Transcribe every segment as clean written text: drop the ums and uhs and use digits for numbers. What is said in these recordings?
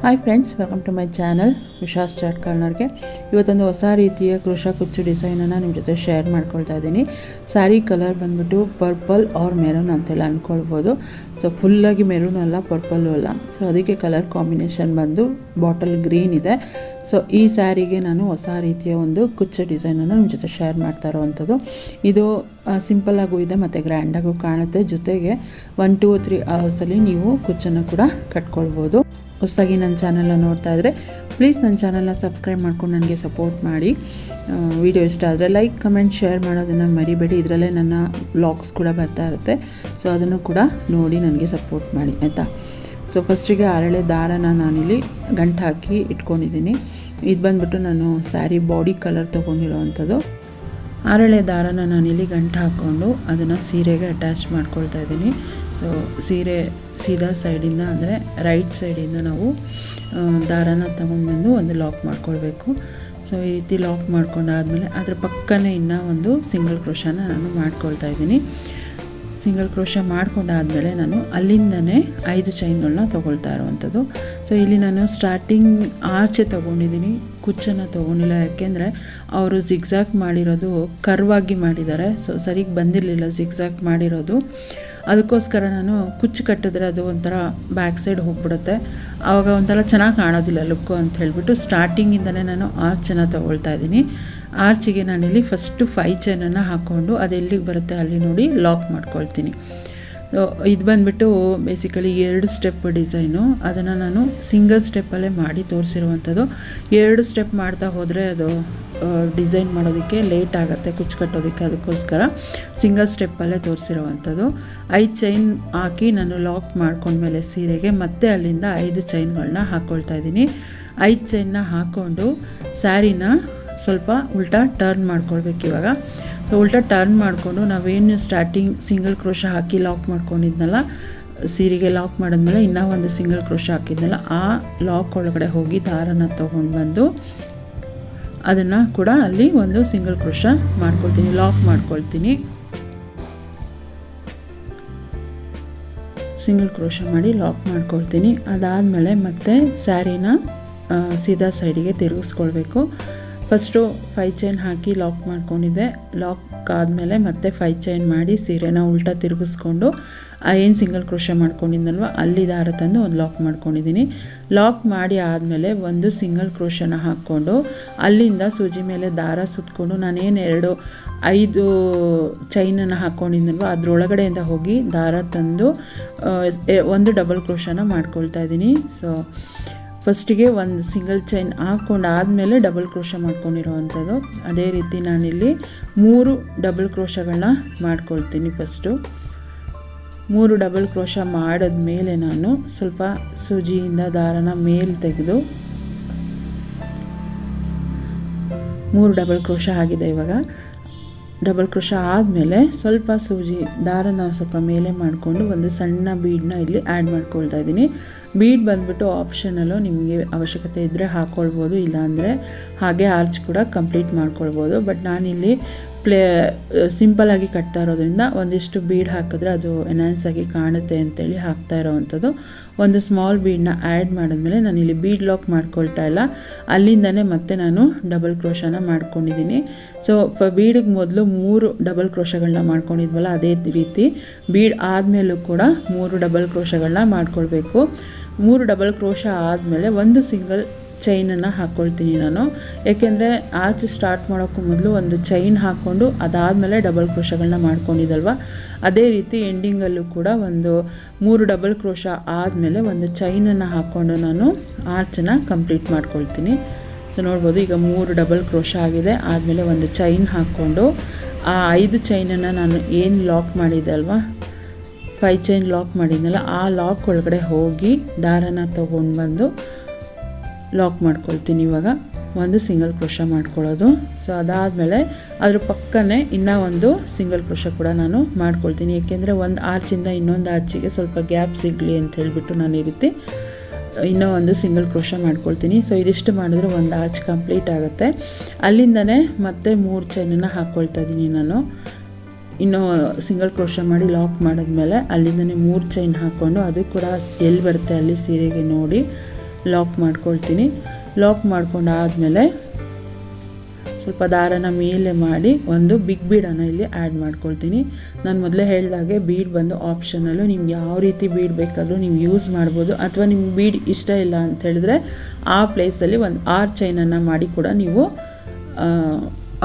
Hi friends, welcome to my channel Vishas chat ಕಾರ್ನರ್ಗೆ. ಇವತ್ತೊಂದು ಹೊಸ ರೀತಿಯ ಕ್ರೋಶಾ ಕುಚ್ಚು ಡಿಸೈನನ್ನು ನಿಮ್ಮ ಜೊತೆ ಶೇರ್ ಮಾಡ್ಕೊಳ್ತಾ ಇದ್ದೀನಿ. ಸ್ಯಾರಿ ಕಲರ್ ಬಂದ್ಬಿಟ್ಟು ಪರ್ಪಲ್ ಆರ್ ಮೆರೂನ್ ಅಂತೆಲ್ಲ ಅಂದ್ಕೊಳ್ಬೋದು. ಸೊ ಫುಲ್ಲಾಗಿ ಮೆರೂನ್ ಅಲ್ಲ, ಪರ್ಪಲ್ಲು ಅಲ್ಲ. ಸೊ ಅದಕ್ಕೆ ಕಲರ್ ಕಾಂಬಿನೇಷನ್ ಬಂದು ಬಾಟಲ್ ಗ್ರೀನ್ ಇದೆ. ಸೊ ಈ ಸ್ಯಾರಿಗೆ ನಾನು ಹೊಸ ರೀತಿಯ ಒಂದು ಕುಚ್ಚು ಡಿಸೈನನ್ನು ನಿಮ್ಮ ಜೊತೆ ಶೇರ್ ಮಾಡ್ತಾ ಇರೋವಂಥದ್ದು. ಇದು ಸಿಂಪಲ್ಲಾಗೂ ಇದೆ ಮತ್ತು ಗ್ರ್ಯಾಂಡಾಗೂ ಕಾಣುತ್ತೆ. ಜೊತೆಗೆ 1, 2, 3 ಅವರ್ಸಲ್ಲಿ ನೀವು ಕುಚ್ಚನ್ನು ಕೂಡ ಕಟ್ಕೊಳ್ಬೋದು. ಹೊಸದಾಗಿ ನನ್ನ ಚಾನಲ್ನ ನೋಡ್ತಾ ಇದ್ದರೆ ಪ್ಲೀಸ್ ನನ್ನ ಚಾನಲ್ನ ಸಬ್ಸ್ಕ್ರೈಬ್ ಮಾಡ್ಕೊಂಡು ನನಗೆ ಸಪೋರ್ಟ್ ಮಾಡಿ. ವಿಡಿಯೋ ಇಷ್ಟ ಆದರೆ ಲೈಕ್, ಕಮೆಂಟ್, ಶೇರ್ ಮಾಡೋದನ್ನು ಮರಿಬೇಡಿ. ಇದರಲ್ಲೇ ನನ್ನ ವ್ಲಾಗ್ಸ್ ಕೂಡ ಬರ್ತಾ ಇರುತ್ತೆ. ಸೊ ಅದನ್ನು ಕೂಡ ನೋಡಿ ನನಗೆ ಸಪೋರ್ಟ್ ಮಾಡಿ, ಆಯಿತಾ. ಸೊ ಫಸ್ಟಿಗೆ ಅರಳೆ ದಾರನ ನಾನಿಲ್ಲಿ ಗಂಟು ಹಾಕಿ ಇಟ್ಕೊಂಡಿದ್ದೀನಿ. ಇದು ಬಂದ್ಬಿಟ್ಟು ನಾನು ಸ್ಯಾರಿ ಬಾಡಿ ಕಲರ್ ತೊಗೊಂಡಿರೋವಂಥದ್ದು. ಅರಳೆ ದಾರನ ನಾನಿಲ್ಲಿ ಗಂಟು ಹಾಕ್ಕೊಂಡು ಅದನ್ನು ಸೀರೆಗೆ ಅಟ್ಯಾಚ್ ಮಾಡ್ಕೊಳ್ತಾ ಇದ್ದೀನಿ. ಸೊ ಸೀರೆ ಸೀದಾ ಸೈಡಿಂದ ಅಂದರೆ ರೈಟ್ ಸೈಡಿಂದ ನಾವು ದಾರನ ತಗೊಂಡ್ಬಂದು ಒಂದು ಲಾಕ್ ಮಾಡ್ಕೊಳ್ಬೇಕು. ಸೊ ಈ ರೀತಿ ಲಾಕ್ ಮಾಡ್ಕೊಂಡಾದಮೇಲೆ ಅದ್ರ ಪಕ್ಕನೇ ಇನ್ನೂ ಒಂದು ಸಿಂಗಲ್ ಕ್ರೋಶಾನ ನಾನು ಮಾಡ್ಕೊಳ್ತಾ ಇದ್ದೀನಿ. ಸಿಂಗಲ್ ಕ್ರೋಶ ಮಾಡ್ಕೊಂಡಾದಮೇಲೆ ನಾನು ಅಲ್ಲಿಂದನೇ 5 ಚೈನ್ಗಳನ್ನ ತೊಗೊಳ್ತಾ ಇರೋವಂಥದ್ದು. ಸೊ ಇಲ್ಲಿ ನಾನು ಸ್ಟಾರ್ಟಿಂಗ್ ಆಚೆ ತೊಗೊಂಡಿದ್ದೀನಿ, ಕುಚ್ಚನ್ನು ತೊಗೊಂಡಿಲ್ಲ. ಯಾಕೆಂದರೆ ಅವರು ಜಿಗ್ಜಾಗ್ ಮಾಡಿರೋದು ಕರ್ವಾಗಿ ಮಾಡಿದ್ದಾರೆ. ಸೊ ಸರಿಗೆ ಬಂದಿರಲಿಲ್ಲ ಜಿಗ್ಜಾಗ್ ಮಾಡಿರೋದು. ಅದಕ್ಕೋಸ್ಕರ ನಾನು ಕುಚ್ಚು ಕಟ್ಟಿದ್ರೆ ಅದು ಒಂಥರ ಬ್ಯಾಕ್ ಸೈಡ್ ಹೋಗ್ಬಿಡುತ್ತೆ, ಆವಾಗ ಒಂಥರ ಚೆನ್ನಾಗಿ ಕಾಣೋದಿಲ್ಲ ಲುಕ್ಕು ಅಂತ ಹೇಳಿಬಿಟ್ಟು ಸ್ಟಾರ್ಟಿಂಗಿಂದನೇ ನಾನು ಆರ್ಚನ್ನು ತೊಗೊಳ್ತಾ ಇದ್ದೀನಿ. ಆರ್ಚಿಗೆ ನಾನಿಲ್ಲಿ ಫಸ್ಟು 5 ಚೈನನ್ನು ಹಾಕ್ಕೊಂಡು ಅದೆಲ್ಲಿಗೆ ಬರುತ್ತೆ ಅಲ್ಲಿ ನೋಡಿ ಲಾಕ್ ಮಾಡ್ಕೊಳ್ತೀನಿ. ಇದು ಬಂದುಬಿಟ್ಟು ಬೇಸಿಕಲಿ 2 ಸ್ಟೆಪ್ ಡಿಸೈನು. ಅದನ್ನು ನಾನು ಸಿಂಗಲ್ ಸ್ಟೆಪ್ಪಲ್ಲೇ ಮಾಡಿ ತೋರಿಸಿರುವಂಥದ್ದು. 2 ಸ್ಟೆಪ್ ಮಾಡ್ತಾ ಹೋದರೆ ಅದು ಡಿಸೈನ್ ಮಾಡೋದಕ್ಕೆ ಲೇಟ್ ಆಗುತ್ತೆ, ಕುಚ್ಚು ಕಟ್ಟೋದಕ್ಕೆ. ಅದಕ್ಕೋಸ್ಕರ ಸಿಂಗಲ್ ಸ್ಟೆಪ್ಪಲ್ಲೇ ತೋರಿಸಿರುವಂಥದ್ದು. 5 ಚೈನ್ ಹಾಕಿ ನಾನು ಲಾಕ್ ಮಾಡ್ಕೊಂಡ್ಮೇಲೆ ಸೀರೆಗೆ ಮತ್ತೆ ಅಲ್ಲಿಂದ 5 ಚೈನ್ಗಳನ್ನ ಹಾಕ್ಕೊಳ್ತಾ ಇದ್ದೀನಿ. 5 ಚೈನ್ನ ಹಾಕ್ಕೊಂಡು ಸ್ಯಾರಿನ ಸ್ವಲ್ಪ ಉಲ್ಟಾ ಟರ್ನ್ ಮಾಡ್ಕೊಳ್ಬೇಕು ಇವಾಗ. ಸೊ ಉಲ್ಟಾ ಟರ್ನ್ ಮಾಡಿಕೊಂಡು ನಾವೇನು ಸ್ಟಾರ್ಟಿಂಗ್ ಸಿಂಗಲ್ ಕ್ರೋಶ ಹಾಕಿ ಲಾಕ್ ಮಾಡ್ಕೊಂಡಿದ್ನಲ್ಲ, ಸೀರೆಗೆ ಲಾಕ್ ಮಾಡಿದ್ಮೇಲೆ ಇನ್ನೂ ಒಂದು ಸಿಂಗಲ್ ಕ್ರೋಶ ಹಾಕಿದ್ನಲ್ಲ, ಆ ಲಾಕ್ ಒಳಗಡೆ ಹೋಗಿ ದಾರನ ತೊಗೊಂಡು ಬಂದು ಅದನ್ನು ಕೂಡ ಅಲ್ಲಿ ಒಂದು ಸಿಂಗಲ್ ಕ್ರೋಶ ಮಾಡ್ಕೊಳ್ತೀನಿ, ಲಾಕ್ ಮಾಡ್ಕೊಳ್ತೀನಿ. ಸಿಂಗಲ್ ಕ್ರೋಶ ಮಾಡಿ ಲಾಕ್ ಮಾಡ್ಕೊಳ್ತೀನಿ. ಅದಾದಮೇಲೆ ಮತ್ತೆ ಸ್ಯಾರಿನ ಸೀದಾ ಸೈಡಿಗೆ ತಿರುಗಿಸ್ಕೊಳ್ಬೇಕು. ಫಸ್ಟು 5 ಚೈನ್ ಹಾಕಿ ಲಾಕ್ ಮಾಡ್ಕೊಂಡಿದ್ದೆ. ಲಾಕ್ ಆದಮೇಲೆ ಮತ್ತೆ 5 ಚೈನ್ ಮಾಡಿ ಸೀರೆನ ಉಲ್ಟಾ ತಿರುಗಿಸ್ಕೊಂಡು ಏನು ಸಿಂಗಲ್ ಕ್ರೋಶ ಮಾಡ್ಕೊಂಡಿದ್ನಲ್ವ ಅಲ್ಲಿ ದಾರ ತಂದು ಒಂದು ಲಾಕ್ ಮಾಡ್ಕೊಂಡಿದ್ದೀನಿ. ಲಾಕ್ ಮಾಡಿ ಆದಮೇಲೆ ಒಂದು ಸಿಂಗಲ್ ಕ್ರೋಶನ ಹಾಕ್ಕೊಂಡು ಅಲ್ಲಿಂದ ಸೂಜಿ ಮೇಲೆ ದಾರ ಸುತ್ತಕೊಂಡು ನಾನೇನು 5 ಚೈನನ್ನು ಹಾಕ್ಕೊಂಡಿದ್ನಲ್ವ ಅದರೊಳಗಡೆಯಿಂದ ಹೋಗಿ ದಾರ ತಂದು ಒಂದು ಡಬಲ್ ಕ್ರೋಶನ ಮಾಡ್ಕೊಳ್ತಾ ಇದ್ದೀನಿ. ಸೊ ಫಸ್ಟಿಗೆ ಒಂದು ಸಿಂಗಲ್ ಚೈನ್ ಹಾಕ್ಕೊಂಡು ಆದಮೇಲೆ ಡಬಲ್ ಕ್ರೋಶ ಮಾಡ್ಕೊಂಡಿರೋವಂಥದ್ದು. ಅದೇ ರೀತಿ ನಾನಿಲ್ಲಿ 3 ಡಬಲ್ ಕ್ರೋಶಗಳನ್ನ ಮಾಡ್ಕೊಳ್ತೀನಿ. ಫಸ್ಟು 3 ಡಬಲ್ ಕ್ರೋಶ ಮಾಡಿದ್ಮೇಲೆ ನಾನು ಸ್ವಲ್ಪ ಸೂಜಿಯಿಂದ ದಾರನ ಮೇಲೆ ತೆಗೆದು 3 ಡಬಲ್ ಕ್ರೋಶ ಆಗಿದೆ. ಇವಾಗ ಡಬಲ್ ಕ್ರೋಶ ಆದಮೇಲೆ ಸ್ವಲ್ಪ ಸೂಜಿ ದಾರನ ಸ್ವಲ್ಪ ಮೇಲೆ ಮಾಡಿಕೊಂಡು ಒಂದು ಸಣ್ಣ ಬೀಡನ್ನ ಇಲ್ಲಿ ಆ್ಯಡ್ ಮಾಡ್ಕೊಳ್ತಾ ಇದ್ದೀನಿ. ಬೀಡ್ ಬಂದುಬಿಟ್ಟು ಆಪ್ಷನಲ್ಲು, ನಿಮಗೆ ಅವಶ್ಯಕತೆ ಇದ್ದರೆ ಹಾಕ್ಕೊಳ್ಬೋದು, ಇಲ್ಲಾಂದರೆ ಹಾಗೆ ಆರ್ಚ್ ಕೂಡ ಕಂಪ್ಲೀಟ್ ಮಾಡ್ಕೊಳ್ಬೋದು. ಬಟ್ ನಾನಿಲ್ಲಿ ಸಿಂಪಲ್ಲಾಗಿ ಕಟ್ತಾ ಇರೋದ್ರಿಂದ ಒಂದಿಷ್ಟು ಬೀಡ್ ಹಾಕಿದ್ರೆ ಅದು ಎನ್ಹಾನ್ಸ್ ಆಗಿ ಕಾಣುತ್ತೆ ಅಂತೇಳಿ ಹಾಕ್ತಾ ಇರೋವಂಥದ್ದು. ಒಂದು ಸ್ಮಾಲ್ ಬೀಡನ್ನ ಆ್ಯಡ್ ಮಾಡಿದ್ಮೇಲೆ ನಾನಿಲ್ಲಿ ಬೀಡ್ ಲಾಕ್ ಮಾಡ್ಕೊಳ್ತಾ ಇಲ್ಲ, ಅಲ್ಲಿಂದನೇ ಮತ್ತೆ ನಾನು ಡಬಲ್ ಕ್ರೋಶನ ಮಾಡ್ಕೊಂಡಿದ್ದೀನಿ. ಸೊ ಬೀಡಿಗೆ ಮೊದಲು 3 ಡಬಲ್ ಕ್ರೋಶಗಳನ್ನ ಮಾಡ್ಕೊಂಡಿದ್ವಲ್ಲ, ಅದೇ ರೀತಿ ಬೀಡ್ ಆದಮೇಲೂ ಕೂಡ 3 ಡಬಲ್ ಕ್ರೋಶಗಳನ್ನ ಮಾಡ್ಕೊಳ್ಬೇಕು. 3 ಡಬಲ್ ಕ್ರೋಶ ಆದಮೇಲೆ ಒಂದು ಸಿಂಗಲ್ ಚೈನನ್ನು ಹಾಕ್ಕೊಳ್ತೀನಿ ನಾನು. ಏಕೆಂದರೆ ಆರ್ಚ್ ಸ್ಟಾರ್ಟ್ ಮಾಡೋಕ್ಕೂ ಮೊದಲು ಒಂದು ಚೈನ್ ಹಾಕ್ಕೊಂಡು ಅದಾದಮೇಲೆ ಡಬಲ್ ಕ್ರೋಶಗಳನ್ನ ಮಾಡ್ಕೊಂಡಿದ್ದಲ್ವ, ಅದೇ ರೀತಿ ಎಂಡಿಂಗಲ್ಲೂ ಕೂಡ ಒಂದು 3 ಡಬಲ್ ಕ್ರೋಶ ಆದಮೇಲೆ ಒಂದು ಚೈನನ್ನು ಹಾಕ್ಕೊಂಡು ನಾನು ಆರ್ಚನ್ನು ಕಂಪ್ಲೀಟ್ ಮಾಡ್ಕೊಳ್ತೀನಿ. ಸೊ ನೋಡ್ಬೋದು, ಈಗ 3 ಡಬಲ್ ಕ್ರೋಶ ಆಗಿದೆ. ಆದಮೇಲೆ ಒಂದು ಚೈನ್ ಹಾಕ್ಕೊಂಡು ಆ 5 ಚೈನನ್ನು ನಾನು ಏನು ಲಾಕ್ ಮಾಡಿದ್ದೆ ಅಲ್ವಾ, 5 ಚೈನ್ ಲಾಕ್ ಮಾಡಿದ್ನಲ್ಲ, ಆ ಲಾಕ್ ಒಳಗಡೆ ಹೋಗಿ ದಾರನ ತೊಗೊಂಡು ಬಂದು ಲಾಕ್ ಮಾಡ್ಕೊಳ್ತೀನಿ. ಇವಾಗ ಒಂದು ಸಿಂಗಲ್ ಕ್ರೋಶ ಮಾಡ್ಕೊಳ್ಳೋದು. ಸೊ ಅದಾದಮೇಲೆ ಅದ್ರ ಪಕ್ಕನೇ ಇನ್ನೂ ಒಂದು ಸಿಂಗಲ್ ಕ್ರೋಶ ಕೂಡ ನಾನು ಮಾಡ್ಕೊಳ್ತೀನಿ. ಏಕೆಂದರೆ ಒಂದು ಆರ್ಚಿಂದ ಇನ್ನೊಂದು ಆರ್ಚಿಗೆ ಸ್ವಲ್ಪ ಗ್ಯಾಪ್ ಸಿಗಲಿ ಅಂತ ಹೇಳಿಬಿಟ್ಟು ನಾನು ಈ ರೀತಿ ಇನ್ನೂ ಒಂದು ಸಿಂಗಲ್ ಕ್ರೋಶ ಮಾಡ್ಕೊಳ್ತೀನಿ. ಸೊ ಇದಿಷ್ಟು ಮಾಡಿದ್ರೆ ಒಂದು ಆರ್ಚ್ ಕಂಪ್ಲೀಟ್ ಆಗುತ್ತೆ. ಅಲ್ಲಿಂದನೇ ಮತ್ತೆ 3 ಚೈನನ್ನು ಹಾಕ್ಕೊಳ್ತಾ ಇದ್ದೀನಿ ನಾನು. ಇನ್ನು ಸಿಂಗಲ್ ಕ್ರೋಶ ಮಾಡಿ ಲಾಕ್ ಮಾಡಿದ್ಮೇಲೆ ಅಲ್ಲಿಂದನೇ 3 ಚೈನ್ ಹಾಕ್ಕೊಂಡು ಅದು ಕೂಡ ಎಲ್ಲಿ ಬರುತ್ತೆ ಅಲ್ಲಿ ಸೀರೆಗೆ ನೋಡಿ ಲಾಕ್ ಮಾಡ್ಕೊಳ್ತೀನಿ. ಲಾಕ್ ಮಾಡ್ಕೊಂಡಾದಮೇಲೆ ಸ್ವಲ್ಪ ದಾರನ ಮೇಲೆ ಮಾಡಿ ಒಂದು ಬಿಗ್ ಬೀಡನ್ನು ಇಲ್ಲಿ ಆ್ಯಡ್ ಮಾಡ್ಕೊಳ್ತೀನಿ. ನಾನು ಮೊದಲೇ ಹೇಳಿದಾಗೆ ಬೀಡ್ ಬಂದು ಆಪ್ಷನಲ್ಲು, ನಿಮ್ಗೆ ಯಾವ ರೀತಿ ಬೀಡ್ ಬೇಕಾದರೂ ನೀವು ಯೂಸ್ ಮಾಡ್ಬೋದು. ಅಥವಾ ನಿಮ್ಗೆ ಬೀಡ್ ಇಷ್ಟ ಇಲ್ಲ ಅಂತ ಹೇಳಿದ್ರೆ ಆ ಪ್ಲೇಸಲ್ಲಿ ಒಂದು ಆರ್ಚ್ ಚೈನನ್ನು ಮಾಡಿ ಕೂಡ ನೀವು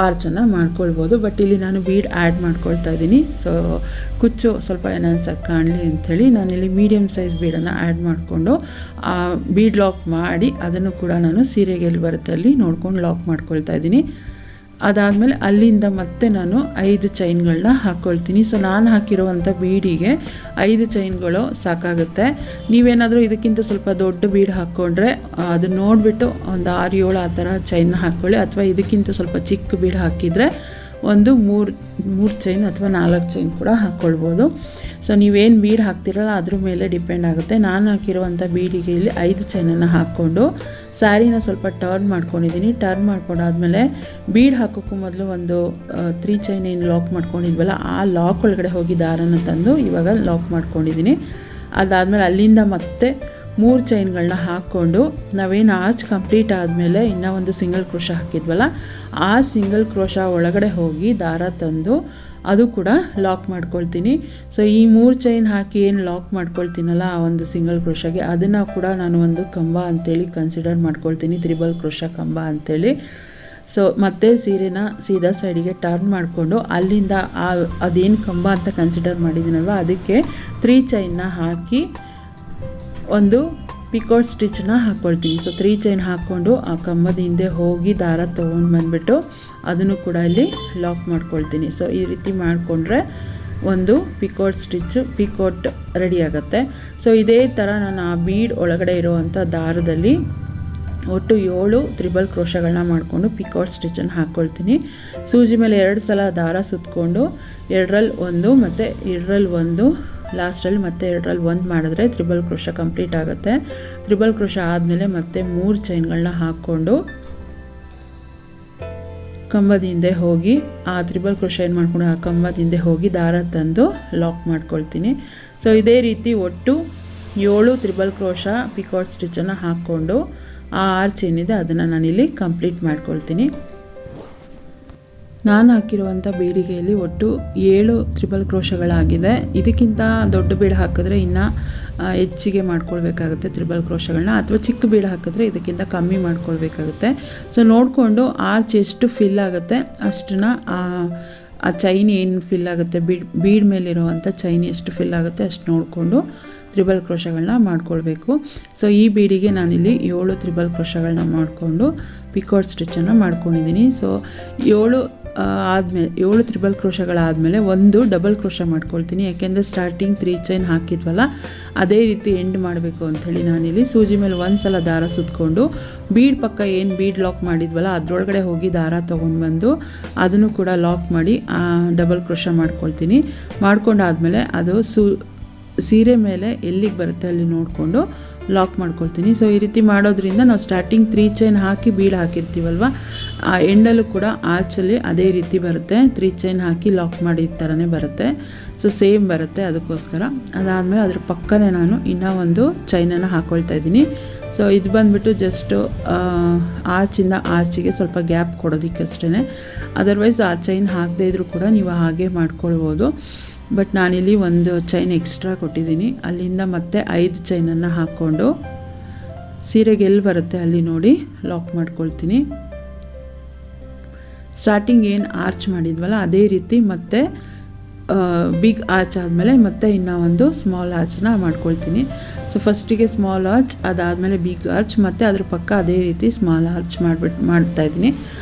ಆರ್ಚನ್ನು ಮಾಡ್ಕೊಳ್ಬೋದು. ಬಟ್ ಇಲ್ಲಿ ನಾನು ಬೀಡ್ ಆ್ಯಡ್ ಮಾಡ್ಕೊಳ್ತಾ ಇದ್ದೀನಿ. ಸೊ ಕುಚ್ಚು ಸ್ವಲ್ಪ ಎನನ್ಸಕ್ಕೆ ಕಾಣಲಿ ಅಂಥೇಳಿ ನಾನಿಲ್ಲಿ ಮೀಡಿಯಮ್ ಸೈಜ್ ಬೀಡನ್ನು ಆ್ಯಡ್ ಮಾಡಿಕೊಂಡು ಬೀಡ್ ಲಾಕ್ ಮಾಡಿ ಅದನ್ನು ಕೂಡ ನಾನು ಸೀರೆಗೆ ಎಲ್ಲಿ ಬರುತ್ತೆ ಅಲ್ಲಿ ನೋಡ್ಕೊಂಡು ಲಾಕ್ ಮಾಡ್ಕೊಳ್ತಾ ಇದ್ದೀನಿ. ಅದಾದಮೇಲೆ ಅಲ್ಲಿಂದ ಮತ್ತೆ ನಾನು 5 ಚೈನ್ಗಳನ್ನ ಹಾಕ್ಕೊಳ್ತೀನಿ. ಸೊ ನಾನು ಹಾಕಿರುವಂಥ ಬೀಡಿಗೆ 5 ಚೈನ್ಗಳು ಸಾಕಾಗುತ್ತೆ. ನೀವೇನಾದರೂ ಇದಕ್ಕಿಂತ ಸ್ವಲ್ಪ ದೊಡ್ಡ ಬೀಡ್ ಹಾಕ್ಕೊಂಡ್ರೆ ಅದನ್ನ ನೋಡಿಬಿಟ್ಟು ಒಂದು 6-7 ಆ ಥರ ಚೈನ್ನ ಹಾಕ್ಕೊಳ್ಳಿ. ಅಥವಾ ಇದಕ್ಕಿಂತ ಸ್ವಲ್ಪ ಚಿಕ್ಕ ಬೀಡ್ ಹಾಕಿದರೆ ಒಂದು 3 ಚೈನ್ ಅಥವಾ 4 ಚೈನ್ ಕೂಡ ಹಾಕ್ಕೊಳ್ಬೋದು. ಸೊ ನೀವೇನು ಬೀಡ್ ಹಾಕ್ತಿರಲ್ಲ ಅದ್ರ ಮೇಲೆ ಡಿಪೆಂಡ್ ಆಗುತ್ತೆ. ನಾನು ಹಾಕಿರುವಂಥ ಬೀಡಿಗೆ ಇಲ್ಲಿ 5 ಚೈನನ್ನು ಹಾಕ್ಕೊಂಡು ಸ್ಯಾರಿನ ಸ್ವಲ್ಪ ಟರ್ನ್ ಮಾಡ್ಕೊಂಡಿದ್ದೀನಿ. ಟರ್ನ್ ಮಾಡ್ಕೊಂಡಾದ್ಮೇಲೆ ಬೀಡ್ ಹಾಕೋಕ್ಕೂ ಮೊದಲು ಒಂದು 3 ಚೈನ್ ಏನು ಲಾಕ್ ಮಾಡ್ಕೊಂಡಿದ್ವಲ್ಲ ಆ ಲಾಕ್ ಒಳಗಡೆ ಹೋಗಿ ದಾರನ ತಂದು ಇವಾಗ ಲಾಕ್ ಮಾಡ್ಕೊಂಡಿದ್ದೀನಿ. ಅದಾದಮೇಲೆ ಅಲ್ಲಿಂದ ಮತ್ತೆ 3 ಚೈನ್ಗಳನ್ನ ಹಾಕ್ಕೊಂಡು ನಾವೇನು ಆರ್ಚ್ ಕಂಪ್ಲೀಟ್ ಆದಮೇಲೆ ಇನ್ನೂ ಒಂದು ಸಿಂಗಲ್ ಕ್ರೋಶ ಹಾಕಿದ್ವಲ್ಲ ಆ ಸಿಂಗಲ್ ಕ್ರೋಶ ಒಳಗಡೆ ಹೋಗಿ ದಾರ ತಂದು ಅದು ಕೂಡ ಲಾಕ್ ಮಾಡ್ಕೊಳ್ತೀನಿ. ಸೊ ಈ 3 ಚೈನ್ ಹಾಕಿ ಏನು ಲಾಕ್ ಮಾಡ್ಕೊಳ್ತೀನಲ್ಲ ಆ ಒಂದು ಸಿಂಗಲ್ ಕ್ರೋಶಗೆ ಅದನ್ನು ಕೂಡ ನಾನು ಒಂದು ಕಂಬ ಅಂತೇಳಿ ಕನ್ಸಿಡರ್ ಮಾಡ್ಕೊಳ್ತೀನಿ, ತ್ರಿಬಲ್ ಕ್ರೋಶ ಕಂಬ ಅಂಥೇಳಿ. ಸೊ ಮತ್ತೆ ಸೀರೆನ ಸೀದಾ ಸೈಡಿಗೆ ಟರ್ನ್ ಮಾಡಿಕೊಂಡು ಅಲ್ಲಿಂದ ಅದೇನು ಕಂಬ ಅಂತ ಕನ್ಸಿಡರ್ ಮಾಡಿದ್ದೀನಲ್ವ ಅದಕ್ಕೆ 3 ಚೈನ್ನ ಹಾಕಿ ಒಂದು ಪಿಕೋಟ್ ಸ್ಟಿಚ್ಚನ್ನ ಹಾಕ್ಕೊಳ್ತೀನಿ. ಸೊ 3 ಚೈನ್ ಹಾಕ್ಕೊಂಡು ಆ ಕಂಬದ ಹಿಂದೆ ಹೋಗಿ ದಾರ ತೊಗೊಂಡು ಬಂದುಬಿಟ್ಟು ಅದನ್ನು ಕೂಡ ಇಲ್ಲಿ ಲಾಕ್ ಮಾಡ್ಕೊಳ್ತೀನಿ. ಸೊ ಈ ರೀತಿ ಮಾಡಿಕೊಂಡ್ರೆ ಒಂದು ಪಿಕೋಟ್ ರೆಡಿ ಆಗುತ್ತೆ. ಸೊ ಇದೇ ಥರ ನಾನು ಆ ಬೀಡ್ ಒಳಗಡೆ ಇರುವಂಥ ದಾರದಲ್ಲಿ ಒಟ್ಟು 7 ತ್ರಿಬಲ್ ಕ್ರೋಶಗಳನ್ನ ಮಾಡಿಕೊಂಡು ಪಿಕೋಟ್ ಸ್ಟಿಚ್ಚನ್ನು ಹಾಕ್ಕೊಳ್ತೀನಿ. ಸೂಜಿ ಮೇಲೆ 2 ಸಲ ದಾರ ಸುತ್ತಕೊಂಡು 2ರಲ್ಲಿ 1 ಮತ್ತು 2ರಲ್ಲಿ 1 ಲಾಸ್ಟಲ್ಲಿ ಮತ್ತೆ 2ರಲ್ಲಿ 1 ಮಾಡಿದ್ರೆ ತ್ರಿಬಲ್ ಕ್ರೋಶ ಕಂಪ್ಲೀಟ್ ಆಗುತ್ತೆ. ತ್ರಿಬಲ್ ಕ್ರೋಶ ಆದಮೇಲೆ ಮತ್ತೆ 3 ಚೈನ್ಗಳನ್ನ ಹಾಕ್ಕೊಂಡು ಕಂಬದ ಹಿಂದೆ ಹೋಗಿ ಆ ತ್ರಿಬಲ್ ಕ್ರೋಶ ಏನು ಮಾಡ್ಕೊಂಡು ಆ ಕಂಬದ ಹಿಂದೆ ಹೋಗಿ ದಾರ ತಂದು ಲಾಕ್ ಮಾಡ್ಕೊಳ್ತೀನಿ. ಸೊ ಇದೇ ರೀತಿ ಒಟ್ಟು 7 ತ್ರಿಬಲ್ ಕ್ರೋಶ ಪಿಕೋಟ್ ಸ್ಟಿಚ್ಚನ್ನು ಹಾಕ್ಕೊಂಡು ಆ ಆರ್ಚ್ ಏನಿದೆ ಅದನ್ನು ನಾನಿಲ್ಲಿ ಕಂಪ್ಲೀಟ್ ಮಾಡ್ಕೊಳ್ತೀನಿ. ನಾನು ಹಾಕಿರುವಂಥ ಬೇಡಿಗೆಯಲ್ಲಿ ಒಟ್ಟು 7 ತ್ರಿಬಲ್ ಕ್ರೋಶಗಳಾಗಿದೆ. ಇದಕ್ಕಿಂತ ದೊಡ್ಡ ಬೀಡ ಹಾಕಿದ್ರೆ ಇನ್ನು ಹೆಚ್ಚಿಗೆ ಮಾಡ್ಕೊಳ್ಬೇಕಾಗುತ್ತೆ ತ್ರಿಬಲ್ ಕ್ರೋಶಗಳನ್ನ, ಅಥವಾ ಚಿಕ್ಕ ಬೀಡ ಹಾಕಿದ್ರೆ ಇದಕ್ಕಿಂತ ಕಮ್ಮಿ ಮಾಡ್ಕೊಳ್ಬೇಕಾಗುತ್ತೆ. ಸೊ ನೋಡಿಕೊಂಡು ಆರ್ಚ್ ಎಷ್ಟು ಫಿಲ್ ಆಗುತ್ತೆ ಅಷ್ಟನ್ನ ಆ ಚೈನ್ ಏನು ಫಿಲ್ ಆಗುತ್ತೆ ಬೀಡ್ ಮೇಲಿರುವಂಥ ಚೈನ್ ಎಷ್ಟು ಫಿಲ್ ಆಗುತ್ತೆ ಅಷ್ಟು ನೋಡಿಕೊಂಡು ತ್ರಿಬಲ್ ಕ್ರೋಶಗಳನ್ನ ಮಾಡ್ಕೊಳ್ಬೇಕು. ಸೊ ಈ ಬೀಡಿಗೆ ನಾನಿಲ್ಲಿ 7 ತ್ರಿಬಲ್ ಕ್ರೋಶಗಳನ್ನ ಮಾಡಿಕೊಂಡು ಪಿಕೋಟ್ ಸ್ಟಿಚ್ಚನ್ನು ಮಾಡ್ಕೊಂಡಿದ್ದೀನಿ. ಸೊ 7 ತ್ರಿಬಲ್ ಕ್ರೋಶಗಳಾದಮೇಲೆ ಒಂದು ಡಬಲ್ ಕ್ರೋಶ ಮಾಡ್ಕೊಳ್ತೀನಿ. ಯಾಕೆಂದರೆ ಸ್ಟಾರ್ಟಿಂಗ್ 3 ಚೈನ್ ಹಾಕಿದ್ವಲ್ಲ ಅದೇ ರೀತಿ ಎಂಡ್ ಮಾಡಬೇಕು ಅಂಥೇಳಿ ನಾನಿಲ್ಲಿ ಸೂಜಿ ಮೇಲೆ 1 ಸಲ ದಾರ ಸುತ್ತಕೊಂಡು ಬೀಡ್ ಪಕ್ಕ ಏನು ಬೀಡ್ ಲಾಕ್ ಮಾಡಿದ್ವಲ್ಲ ಅದರೊಳಗಡೆ ಹೋಗಿ ದಾರ ತೊಗೊಂಡು ಬಂದು ಅದನ್ನು ಕೂಡ ಲಾಕ್ ಮಾಡಿ ಡಬಲ್ ಕ್ರೋಶ ಮಾಡ್ಕೊಳ್ತೀನಿ. ಮಾಡ್ಕೊಂಡಾದಮೇಲೆ ಅದು ಸೀರೆ ಮೇಲೆ ಎಲ್ಲಿಗೆ ಬರುತ್ತೆ ಅಲ್ಲಿ ನೋಡಿಕೊಂಡು ಲಾಕ್ ಮಾಡ್ಕೊಳ್ತೀನಿ. ಸೊ ಈ ರೀತಿ ಮಾಡೋದ್ರಿಂದ ನಾವು ಸ್ಟಾರ್ಟಿಂಗ್ 3 ಚೈನ್ ಹಾಕಿ ಬೀಡ್ ಹಾಕಿರ್ತೀವಲ್ವ ಆ ಎಂಡಲ್ಲೂ ಕೂಡ ಆರ್ಚಲ್ಲಿ ಅದೇ ರೀತಿ ಬರುತ್ತೆ. 3 ಚೈನ್ ಹಾಕಿ ಲಾಕ್ ಮಾಡಿದ ಥರನೇ ಬರುತ್ತೆ. ಸೊ ಸೇಮ್ ಬರುತ್ತೆ. ಅದಕ್ಕೋಸ್ಕರ ಅದಾದಮೇಲೆ ಅದ್ರ ಪಕ್ಕನೇ ನಾನು ಇನ್ನೂ ಒಂದು ಚೈನನ್ನು ಹಾಕ್ಕೊಳ್ತಾ ಇದ್ದೀನಿ. ಸೊ ಇದು ಬಂದುಬಿಟ್ಟು ಜಸ್ಟು ಆರ್ಚಿಂದ ಆರ್ಚಿಗೆ ಸ್ವಲ್ಪ ಗ್ಯಾಪ್ ಕೊಡೋದಕ್ಕಷ್ಟೇ. ಅದರ್ವೈಸ್ ಆ ಚೈನ್ ಹಾಕದೇ ಇದ್ರೂ ಕೂಡ ನೀವು ಹಾಗೆ ಮಾಡ್ಕೊಳ್ಬೋದು. ಬಟ್ ನಾನಿಲ್ಲಿ ಒಂದು ಚೈನ್ ಎಕ್ಸ್ಟ್ರಾ ಕೊಟ್ಟಿದ್ದೀನಿ. ಅಲ್ಲಿಂದ ಮತ್ತೆ 5 ಚೈನನ್ನು ಹಾಕ್ಕೊಂಡು ಸೀರೆಗೆ ಎಲ್ಲಿ ಬರುತ್ತೆ ಅಲ್ಲಿ ನೋಡಿ ಲಾಕ್ ಮಾಡ್ಕೊಳ್ತೀನಿ. ಸ್ಟಾರ್ಟಿಂಗ್ ಏನು ಆರ್ಚ್ ಮಾಡಿದ್ವಲ್ಲ ಅದೇ ರೀತಿ ಮತ್ತೆ ಬಿಗ್ ಆರ್ಚ್ ಆದಮೇಲೆ ಮತ್ತೆ ಇನ್ನೂ ಒಂದು ಸ್ಮಾಲ್ ಆರ್ಚನ್ನ ಮಾಡ್ಕೊಳ್ತೀನಿ. ಸೊ ಫಸ್ಟಿಗೆ ಸ್ಮಾಲ್ ಆರ್ಚ್, ಅದಾದಮೇಲೆ ಬಿಗ್ ಆರ್ಚ್, ಮತ್ತು ಅದ್ರ ಪಕ್ಕ ಅದೇ ರೀತಿ ಸ್ಮಾಲ್ ಆರ್ಚ್ ಮಾಡ್ತಾಯಿದ್ದೀನಿ.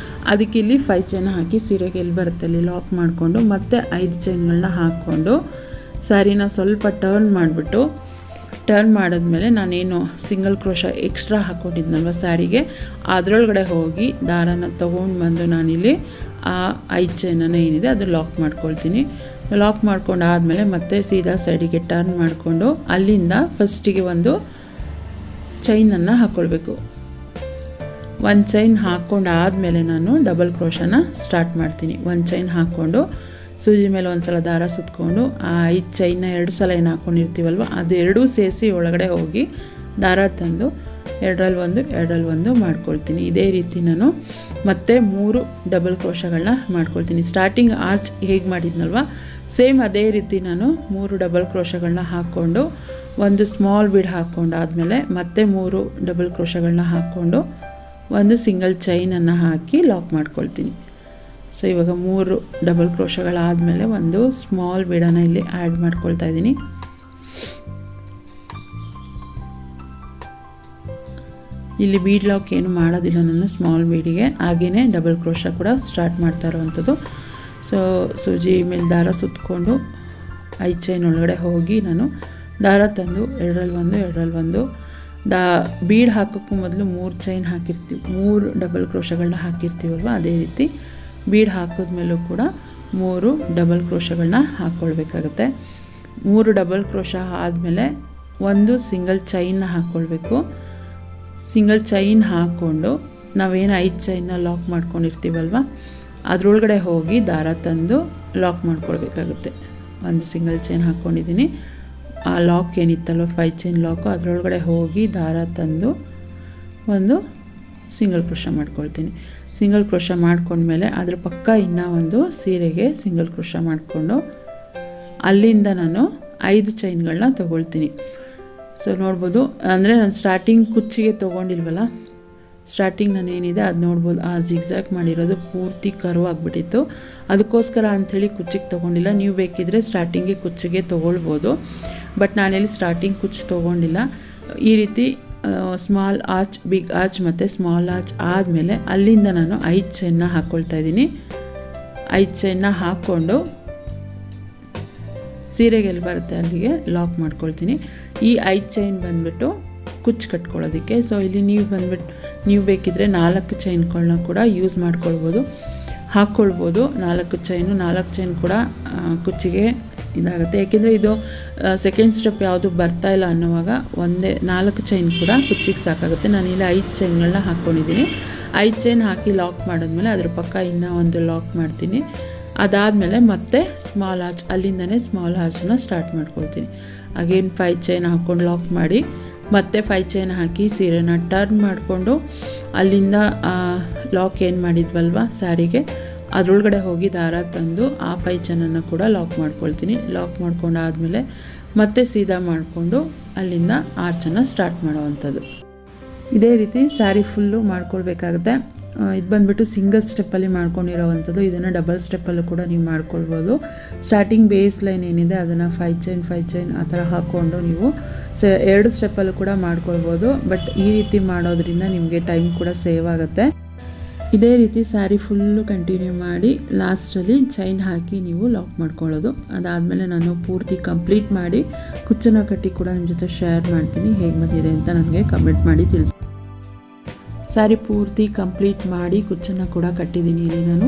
ಅದಕ್ಕೆ ಇಲ್ಲಿ 5 ಚೈನ್ ಹಾಕಿ ಸೀರೆಗೆ ಎಲ್ಲಿ ಬರುತ್ತೆ ಅಲ್ಲಿ ಲಾಕ್ ಮಾಡಿಕೊಂಡು ಮತ್ತೆ 5 ಚೈನ್ಗಳನ್ನ ಹಾಕ್ಕೊಂಡು ಸ್ಯಾರಿನ ಸ್ವಲ್ಪ ಟರ್ನ್ ಮಾಡಿದ್ಮೇಲೆ ನಾನೇನು ಸಿಂಗಲ್ ಕ್ರೋಶ ಎಕ್ಸ್ಟ್ರಾ ಹಾಕ್ಕೊಂಡಿದ್ನಲ್ವ ಸ್ಯಾರಿಗೆ ಅದರೊಳಗಡೆ ಹೋಗಿ ದಾರನ ತೊಗೊಂಡು ಬಂದು ನಾನಿಲ್ಲಿ ಆ 5 ಚೈನನ್ನು ಏನಿದೆ ಅದು ಲಾಕ್ ಮಾಡ್ಕೊಳ್ತೀನಿ. ಲಾಕ್ ಮಾಡ್ಕೊಂಡು ಆದಮೇಲೆ ಮತ್ತೆ ಸೀದಾ ಸೈಡಿಗೆ ಟರ್ನ್ ಮಾಡಿಕೊಂಡು ಅಲ್ಲಿಂದ ಫಸ್ಟಿಗೆ ಒಂದು ಚೈನನ್ನು ಹಾಕ್ಕೊಳ್ಬೇಕು. 1 ಚೈನ್ ಹಾಕ್ಕೊಂಡು ಆದಮೇಲೆ ನಾನು ಡಬಲ್ ಕ್ರೋಶನ ಸ್ಟಾರ್ಟ್ ಮಾಡ್ತೀನಿ. 1 ಚೈನ್ ಹಾಕ್ಕೊಂಡು ಸೂಜಿ ಮೇಲೆ 1 ಸಲ ದಾರ ಸುತ್ತಕೊಂಡು ಆ 5 ಚೈನ್ನ 2 ಸಲ ಏನು ಹಾಕ್ಕೊಂಡಿರ್ತೀವಲ್ವ ಅದು ಎರಡೂ ಸೇರಿಸಿ ಒಳಗಡೆ ಹೋಗಿ ದಾರ ತಂದು ಎರಡರಲ್ಲಿ ಒಂದು ಮಾಡ್ಕೊಳ್ತೀನಿ. ಇದೇ ರೀತಿ ನಾನು ಮತ್ತೆ 3 ಡಬಲ್ ಕ್ರೋಶಗಳನ್ನ ಮಾಡ್ಕೊಳ್ತೀನಿ. ಸ್ಟಾರ್ಟಿಂಗ್ ಆರ್ಚ್ ಹೇಗೆ ಮಾಡಿದ್ನಲ್ವ ಸೇಮ್ ಅದೇ ರೀತಿ ನಾನು 3 ಡಬಲ್ ಕ್ರೋಶಗಳನ್ನ ಹಾಕ್ಕೊಂಡು ಒಂದು ಸ್ಮಾಲ್ ಬೀಡ್ ಹಾಕ್ಕೊಂಡಾದಮೇಲೆ ಮತ್ತೆ 3 ಡಬಲ್ ಕ್ರೋಶಗಳನ್ನ ಹಾಕ್ಕೊಂಡು ಒಂದು ಸಿಂಗಲ್ ಚೈನನ್ನು ಹಾಕಿ ಲಾಕ್ ಮಾಡ್ಕೊಳ್ತೀನಿ. ಸೊ ಇವಾಗ 3 ಡಬಲ್ ಕ್ರೋಶಗಳಾದಮೇಲೆ ಒಂದು ಸ್ಮಾಲ್ ಬೀಡನ್ನು ಇಲ್ಲಿ ಆ್ಯಡ್ ಮಾಡ್ಕೊಳ್ತಾ ಇದ್ದೀನಿ. ಇಲ್ಲಿ ಬೀಡ್ ಲಾಕ್ ಏನು ಮಾಡೋದಿಲ್ಲ ನಾನು ಸ್ಮಾಲ್ ಬೀಡಿಗೆ, ಹಾಗೆಯೇ ಡಬಲ್ ಕ್ರೋಶ ಕೂಡ ಸ್ಟಾರ್ಟ್ ಮಾಡ್ತಾ ಇರೋವಂಥದ್ದು. ಸೊ ಸೂಜಿ ಮೇಲೆ ದಾರ ಸುತ್ತಕೊಂಡು 5 ಚೈನ್ ಒಳಗಡೆ ಹೋಗಿ ನಾನು ದಾರ ತಂದು ಎರಡರಲ್ಲಿ ಒಂದು ಬೀಡ್ ಹಾಕೋಕ್ಕೂ ಮೊದಲು 3 ಚೈನ್ ಹಾಕಿರ್ತೀವಿ, 3 ಡಬಲ್ ಕ್ರೋಶಗಳನ್ನ ಹಾಕಿರ್ತೀವಲ್ವ, ಅದೇ ರೀತಿ ಬೀಡ್ ಹಾಕಿದ್ಮೇಲೂ ಕೂಡ 3 ಡಬಲ್ ಕ್ರೋಶಗಳನ್ನ ಹಾಕ್ಕೊಳ್ಬೇಕಾಗತ್ತೆ. 3 ಡಬಲ್ ಕ್ರೋಶ ಆದಮೇಲೆ ಒಂದು ಸಿಂಗಲ್ ಚೈನ್ನ ಹಾಕ್ಕೊಳ್ಬೇಕು. ಸಿಂಗಲ್ ಚೈನ್ ಹಾಕ್ಕೊಂಡು ನಾವೇನು 5 ಚೈನ್ನ ಲಾಕ್ ಮಾಡ್ಕೊಂಡಿರ್ತೀವಲ್ವ ಅದರೊಳಗಡೆ ಹೋಗಿ ದಾರ ತಂದು ಲಾಕ್ ಮಾಡ್ಕೊಳ್ಬೇಕಾಗುತ್ತೆ. ಒಂದು ಸಿಂಗಲ್ ಚೈನ್ ಹಾಕ್ಕೊಂಡಿದ್ದೀನಿ, ಆ ಲಾಕ್ ಏನಿತ್ತಲ್ವ 5 ಚೈನ್ ಲಾಕು ಅದರೊಳಗಡೆ ಹೋಗಿ ದಾರ ತಂದು ಒಂದು ಸಿಂಗಲ್ ಕ್ರೋಶ ಮಾಡ್ಕೊಳ್ತೀನಿ. ಸಿಂಗಲ್ ಕ್ರೋಶ ಮಾಡ್ಕೊಂಡ್ಮೇಲೆ ಅದ್ರ ಪಕ್ಕ ಇನ್ನೂ ಒಂದು ಸೀರೆಗೆ ಸಿಂಗಲ್ ಕ್ರೋಶ ಮಾಡಿಕೊಂಡು ಅಲ್ಲಿಂದ ನಾನು 5 ಚೈನ್ಗಳನ್ನ ತೊಗೊಳ್ತೀನಿ. ಸೊ ನೋಡ್ಬೋದು, ಅಂದರೆ ನಾನು ಸ್ಟಾರ್ಟಿಂಗ್ ಕುಚ್ಚಿಗೆ ತೊಗೊಂಡಿಲ್ವಲ್ಲ, ಸ್ಟಾರ್ಟಿಂಗ್ ನಾನು ಏನಿದೆ ಅದು ನೋಡ್ಬೋದು, ಆ ಜಿಗ್ಜಾಗ್ ಮಾಡಿರೋದು ಪೂರ್ತಿ ಕರ್ವ್ ಆಗಿಬಿಟ್ಟಿತ್ತು. ಅದಕ್ಕೋಸ್ಕರ ಅಂಥೇಳಿ ಕುಚ್ಚಿಗೆ ತೊಗೊಂಡಿಲ್ಲ. ನೀವು ಬೇಕಿದ್ದರೆ ಸ್ಟಾರ್ಟಿಂಗಿಗೆ ಕುಚ್ಚಿಗೆ ತೊಗೊಳ್ಬೋದು, ಬಟ್ ನಾನೆಲ್ಲಿ ಸ್ಟಾರ್ಟಿಂಗ್ ಕುಚ್ಚು ತೊಗೊಂಡಿಲ್ಲ. ಈ ರೀತಿ ಸ್ಮಾಲ್ ಆರ್ಚ್, ಬಿಗ್ ಆರ್ಚ್ ಮತ್ತು ಸ್ಮಾಲ್ ಆರ್ಚ್ ಆದಮೇಲೆ ಅಲ್ಲಿಂದ ನಾನು 5 ಚೈನ್ನ ಹಾಕ್ಕೊಳ್ತಾ ಇದ್ದೀನಿ. 5 ಚೈನ್ನ ಹಾಕ್ಕೊಂಡು ಸೀರೆಗೆ ಎಲ್ಲಿ ಬರುತ್ತೆ ಅಲ್ಲಿಗೆ ಲಾಕ್ ಮಾಡ್ಕೊಳ್ತೀನಿ. ಈ 5 ಚೈನ್ ಬಂದುಬಿಟ್ಟು ಕುಚ್ಚು ಕಟ್ಕೊಳ್ಳೋದಕ್ಕೆ. ಸೊ ಇಲ್ಲಿ ನೀವು ಬೇಕಿದ್ದರೆ 4 ಚೈನ್ಗಳನ್ನ ಕೂಡ ಯೂಸ್ ಮಾಡ್ಕೊಳ್ಬೋದು, ಹಾಕ್ಕೊಳ್ಬೋದು. 4 ಚೈನ್ ಕೂಡ ಕುಚ್ಚಿಗೆ ಇದಾಗುತ್ತೆ. ಯಾಕೆಂದರೆ ಇದು ಸೆಕೆಂಡ್ ಸ್ಟೆಪ್ ಯಾವುದು ಬರ್ತಾ ಇಲ್ಲ ಅನ್ನೋವಾಗ 4 ಚೈನ್ ಕೂಡ ಕುಚ್ಚಿಗೆ ಸಾಕಾಗುತ್ತೆ. ನಾನಿಲ್ಲಿ 5 ಚೈನ್ಗಳನ್ನ ಹಾಕ್ಕೊಂಡಿದ್ದೀನಿ. 5 ಚೈನ್ ಹಾಕಿ ಲಾಕ್ ಮಾಡಿದ್ಮೇಲೆ ಅದ್ರ ಪಕ್ಕ ಇನ್ನೂ ಒಂದು ಲಾಕ್ ಮಾಡ್ತೀನಿ. ಅದಾದಮೇಲೆ ಮತ್ತೆ ಸ್ಮಾಲ್ ಆರ್ಚ್, ಅಲ್ಲಿಂದನೇ ಸ್ಮಾಲ್ ಆರ್ಚನ್ನ ಸ್ಟಾರ್ಟ್ ಮಾಡ್ಕೊಳ್ತೀನಿ. ಅಗೇನ್ 5 ಚೈನ್ ಹಾಕ್ಕೊಂಡು ಲಾಕ್ ಮಾಡಿ ಮತ್ತೆ 5 ಚೈನ್ ಹಾಕಿ ಸೀರೆನ ಟರ್ನ್ ಮಾಡಿಕೊಂಡು ಅಲ್ಲಿಂದ ಲಾಕ್ ಏನು ಮಾಡಿದ್ವಲ್ವ ಸ್ಯಾರಿಗೆ ಅದರೊಳಗಡೆ ಹೋಗಿ ದಾರ ತಂದು ಆ 5 ಚೈನನ್ನು ಕೂಡ ಲಾಕ್ ಮಾಡ್ಕೊಳ್ತೀನಿ. ಲಾಕ್ ಮಾಡ್ಕೊಂಡಾದಮೇಲೆ ಮತ್ತೆ ಸೀದಾ ಮಾಡಿಕೊಂಡು ಅಲ್ಲಿಂದ ಆರ್ಚನ್ನು ಸ್ಟಾರ್ಟ್ ಮಾಡೋವಂಥದ್ದು. ಇದೇ ರೀತಿ ಸ್ಯಾರಿ ಫುಲ್ಲು ಮಾಡ್ಕೊಳ್ಬೇಕಾಗುತ್ತೆ. ಇದು ಬಂದುಬಿಟ್ಟು ಸಿಂಗಲ್ ಸ್ಟೆಪ್ಪಲ್ಲಿ ಮಾಡ್ಕೊಂಡಿರೋವಂಥದ್ದು. ಇದನ್ನು ಡಬಲ್ ಸ್ಟೆಪ್ಪಲ್ಲೂ ಕೂಡ ನೀವು ಮಾಡ್ಕೊಳ್ಬೋದು. ಸ್ಟಾರ್ಟಿಂಗ್ ಬೇಸ್ ಲೈನ್ ಏನಿದೆ ಅದನ್ನು 5 ಚೈನ್ ಆ ಥರ ಹಾಕ್ಕೊಂಡು ನೀವು 2 ಸ್ಟೆಪ್ಪಲ್ಲೂ ಕೂಡ ಮಾಡ್ಕೊಳ್ಬೋದು. ಬಟ್ ಈ ರೀತಿ ಮಾಡೋದ್ರಿಂದ ನಿಮಗೆ ಟೈಮ್ ಕೂಡ ಸೇವ್ ಆಗುತ್ತೆ. ಇದೇ ರೀತಿ ಸ್ಯಾರಿ ಫುಲ್ಲು ಕಂಟಿನ್ಯೂ ಮಾಡಿ ಲಾಸ್ಟಲ್ಲಿ ಚೈನ್ ಹಾಕಿ ನೀವು ಲಾಕ್ ಮಾಡ್ಕೊಳ್ಳೋದು. ಅದಾದಮೇಲೆ ನಾನು ಪೂರ್ತಿ ಕಂಪ್ಲೀಟ್ ಮಾಡಿ ಕುಚ್ಚನ್ನು ಕಟ್ಟಿ ಕೂಡ ನಿಮ್ಮ ಜೊತೆ ಶೇರ್ ಮಾಡ್ತೀನಿ. ಹೇಗೆ ಬಂದಿದೆ ಅಂತ ನನಗೆ ಕಮೆಂಟ್ ಮಾಡಿ ತಿಳಿಸಿ. ಸ್ಯಾರಿ ಪೂರ್ತಿ ಕಂಪ್ಲೀಟ್ ಮಾಡಿ ಕುಚ್ಚನ್ನು ಕೂಡ ಕಟ್ಟಿದ್ದೀನಿ. ಇಲ್ಲಿ ನಾನು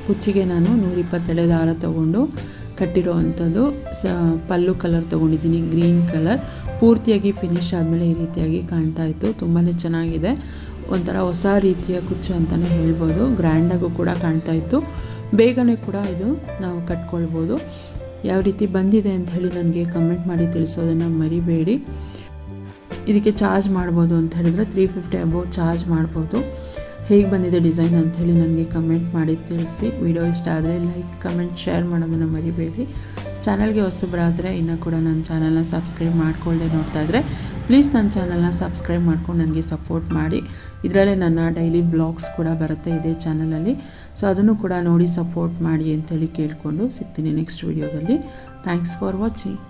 ಕುಚ್ಚಿಗೆ 120 ಎಳೆ ದಾರ ತೊಗೊಂಡು ಕಟ್ಟಿರೋ ಅಂಥದ್ದು ಪಲ್ಲು ಕಲರ್ ತೊಗೊಂಡಿದ್ದೀನಿ, ಗ್ರೀನ್ ಕಲರ್. ಪೂರ್ತಿಯಾಗಿ ಫಿನಿಶ್ ಆದಮೇಲೆ ಈ ರೀತಿಯಾಗಿ ಕಾಣ್ತಾ ಇತ್ತು. ತುಂಬಾ ಚೆನ್ನಾಗಿದೆ, ಒಂಥರ ಹೊಸ ರೀತಿಯ ಕುಚ್ಚು ಅಂತಲೇ ಹೇಳ್ಬೋದು. ಗ್ರ್ಯಾಂಡಾಗೂ ಕೂಡ ಕಾಣ್ತಾ ಇತ್ತು. ಬೇಗನೆ ಕೂಡ ಇದು ನಾವು ಕಟ್ಕೊಳ್ಬೋದು. ಯಾವ ರೀತಿ ಬಂದಿದೆ ಅಂತ ಹೇಳಿ ನನಗೆ ಕಮೆಂಟ್ ಮಾಡಿ ತಿಳಿಸೋದನ್ನು ಮರಿಬೇಡಿ. ಇದಕ್ಕೆ ಚಾರ್ಜ್ ಮಾಡ್ಬೋದು ಅಂತ ಹೇಳಿದ್ರೆ 350 ಅಬೌವ್ ಚಾರ್ಜ್ ಮಾಡ್ಬೋದು. ಹೇಗೆ ಬಂದಿದೆ ಡಿಸೈನ್ ಅಂಥೇಳಿ ನನಗೆ ಕಮೆಂಟ್ ಮಾಡಿ ತಿಳಿಸಿ. ವಿಡಿಯೋ ಇಷ್ಟ ಆದರೆ ಲೈಕ್, ಕಮೆಂಟ್, ಶೇರ್ ಮಾಡೋದನ್ನು ಮರಿಬೇಡಿ. ಚಾನಲ್ಗೆ ಹೊಸಬರಾದರೆ ಇನ್ನೂ ಕೂಡ ನನ್ನ ಚಾನಲ್ನ ಸಬ್ಸ್ಕ್ರೈಬ್ ಮಾಡ್ಕೊಳ್ಳದೆ ನೋಡ್ತಾ ಇದ್ದರೆ ಪ್ಲೀಸ್ ನನ್ನ ಚಾನಲ್ನ ಸಬ್ಸ್ಕ್ರೈಬ್ ಮಾಡ್ಕೊಂಡು ನನಗೆ ಸಪೋರ್ಟ್ ಮಾಡಿ. ಇದರಲ್ಲೇ ನನ್ನ ಡೈಲಿ ಬ್ಲಾಗ್ಸ್ ಕೂಡ ಬರುತ್ತೆ ಇದೇ ಚಾನಲಲ್ಲಿ. ಸೊ ಅದನ್ನು ಕೂಡ ನೋಡಿ ಸಪೋರ್ಟ್ ಮಾಡಿ ಅಂತೇಳಿ ಕೇಳಿಕೊಂಡು ಸಿಗ್ತೀನಿ ನೆಕ್ಸ್ಟ್ ವಿಡಿಯೋದಲ್ಲಿ. Thanks for watching.